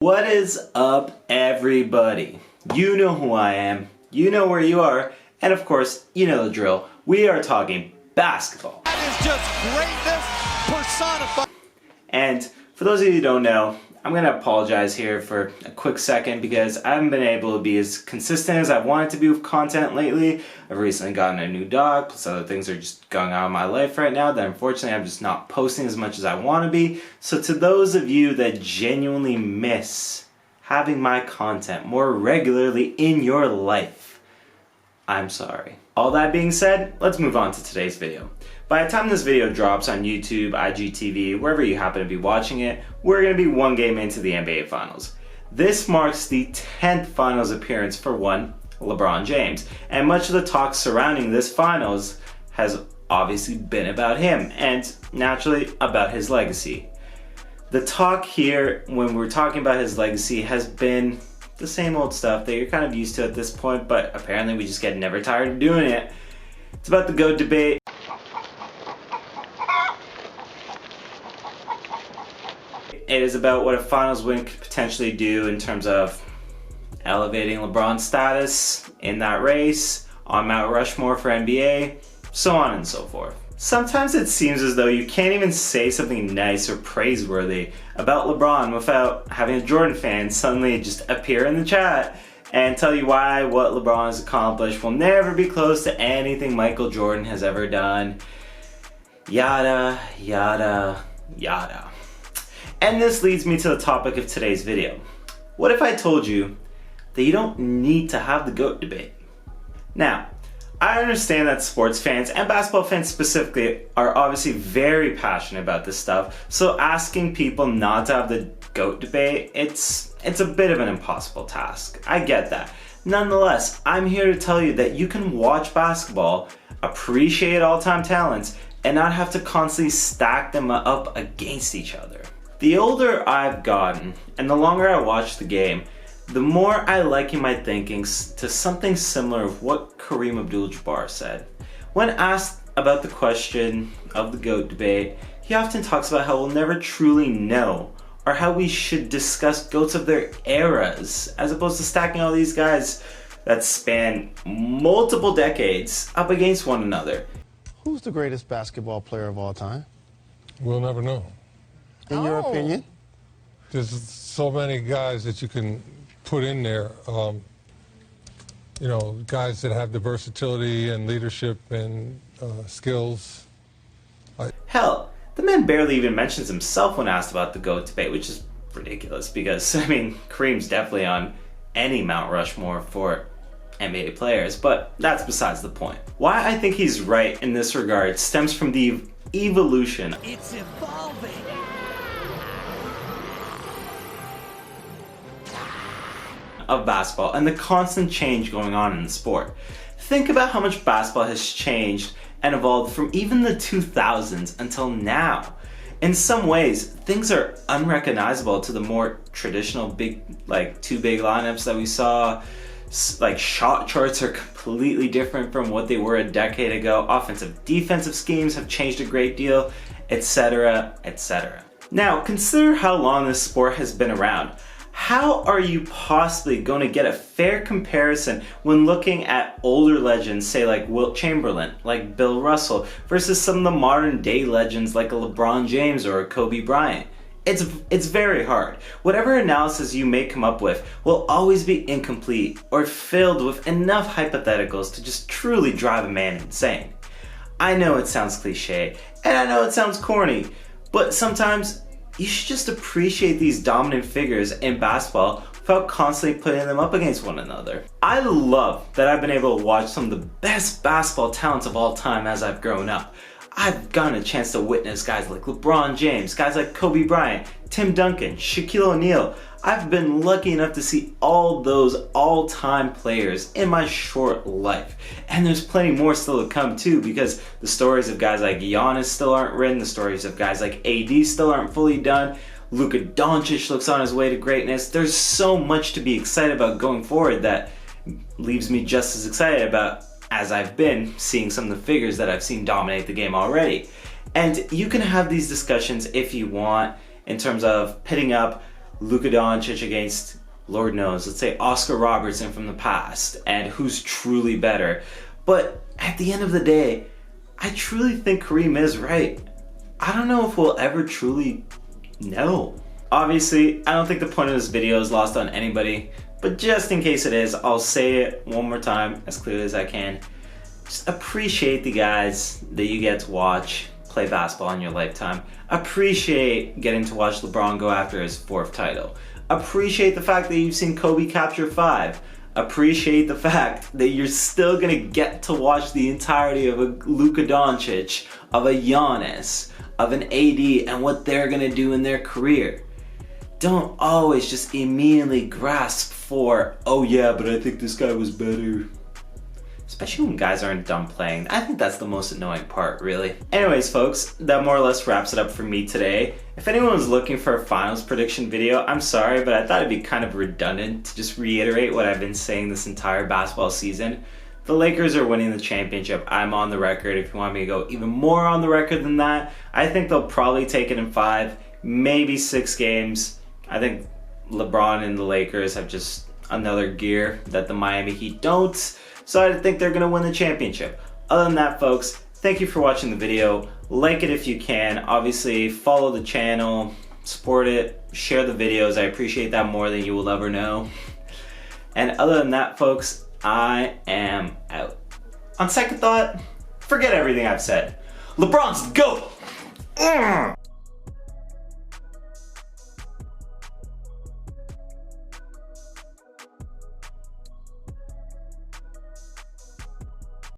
What is up, everybody? You know who I am, you know where you are, and of course, you know the drill. We are talking basketball. That is just greatness personified. And for those of you who don't know, I'm going to apologize here for a quick second because I haven't been able to be as consistent as I wanted to be with content lately. I've recently gotten a new dog, plus other things are just going on in my life right now that unfortunately I'm just not posting as much as I want to be. So to those of you that genuinely miss having my content more regularly in your life, I'm sorry. All that being said, let's move on to today's video. By the time this video drops on YouTube, IGTV, wherever you happen to be watching it, we're going to be one game into the NBA Finals. This marks the 10th Finals appearance for one LeBron James, and much of the talk surrounding this Finals has obviously been about him, and naturally about his legacy. The talk here, when we're talking about his legacy, has been the same old stuff that you're kind of used to at this point, but apparently we just get never tired of doing it. It's about the GOAT debate. It is about what a finals win could potentially do in terms of elevating LeBron's status in that race, on Mount Rushmore for NBA, so on and so forth. Sometimes it seems as though you can't even say something nice or praiseworthy about LeBron without having a Jordan fan suddenly just appear in the chat and tell you why what LeBron has accomplished will never be close to anything Michael Jordan has ever done. Yada, yada, yada. And this leads me to the topic of today's video. What if I told you that you don't need to have the GOAT debate? Now, I understand that sports fans, and basketball fans specifically, are obviously very passionate about this stuff, so asking people not to have the GOAT debate, it's a bit of an impossible task. I get that. Nonetheless, I'm here to tell you that you can watch basketball, appreciate all-time talents, and not have to constantly stack them up against each other. The older I've gotten, and the longer I watch the game, the more I liken my thinking to something similar of what Kareem Abdul-Jabbar said. When asked about the question of the GOAT debate, he often talks about how we'll never truly know, or how we should discuss GOATs of their eras, as opposed to stacking all these guys that span multiple decades up against one another. Who's the greatest basketball player of all time? We'll never know. In your opinion? There's so many guys that you can put in there, you know, guys that have the versatility and leadership and skills. Hell, the man barely even mentions himself when asked about the GOAT debate, which is ridiculous because, I mean, Kareem's definitely on any Mount Rushmore for NBA players, but that's besides the point. Why I think he's right in this regard stems from the evolution. It's evolving. Of basketball and the constant change going on in the sport. Think about how much basketball has changed and evolved from even the 2000s until now. In some ways, things are unrecognizable to the more traditional big, like two big lineups that we saw. Like shot charts are completely different from what they were a decade ago. Offensive, defensive schemes have changed a great deal, etc., etc. Now, consider how long this sport has been around. How are you possibly going to get a fair comparison when looking at older legends, say like Wilt Chamberlain, like Bill Russell, versus some of the modern day legends like a LeBron James or a Kobe Bryant? It's very hard. Whatever analysis you may come up with will always be incomplete or filled with enough hypotheticals to just truly drive a man insane. I know it sounds cliche, and I know it sounds corny, but sometimes you should just appreciate these dominant figures in basketball without constantly putting them up against one another. I love that I've been able to watch some of the best basketball talents of all time as I've grown up. I've gotten a chance to witness guys like LeBron James, guys like Kobe Bryant, Tim Duncan, Shaquille O'Neal. I've been lucky enough to see all those all-time players in my short life. And there's plenty more still to come too, because the stories of guys like Giannis still aren't written, the stories of guys like AD still aren't fully done. Luka Doncic looks on his way to greatness. There's so much to be excited about going forward that leaves me just as excited about as I've been seeing some of the figures that I've seen dominate the game already. And you can have these discussions if you want in terms of pitting up Luka Doncic against, Lord knows, let's say Oscar Robertson from the past, and who's truly better. But at the end of the day, I truly think Kareem is right. I don't know if we'll ever truly know. Obviously, I don't think the point of this video is lost on anybody, but just in case it is, I'll say it one more time as clearly as I can. Just appreciate the guys that you get to watch play basketball in your lifetime. Appreciate getting to watch LeBron go after his 4th title. Appreciate the fact that you've seen Kobe capture 5. Appreciate the fact that you're still gonna get to watch the entirety of a Luka Doncic, of a Giannis, of an AD, and what they're gonna do in their career. Don't always just immediately grasp for, oh yeah, but I think this guy was better. Especially when guys aren't done playing. I think that's the most annoying part, really. Anyways, folks, that more or less wraps it up for me today. If anyone was looking for a finals prediction video, I'm sorry, but I thought it'd be kind of redundant to just reiterate what I've been saying this entire basketball season. The Lakers are winning the championship. I'm on the record. If you want me to go even more on the record than that, I think they'll probably take it in 5, maybe 6 games. I think LeBron and the Lakers have just another gear that the Miami Heat don't. So I think they're going to win the championship. Other than that, folks, thank you for watching the video. Like it if you can. Obviously, follow the channel, support it, share the videos. I appreciate that more than you will ever know. And other than that, folks, I am out. On second thought, forget everything I've said. LeBron's the GOAT!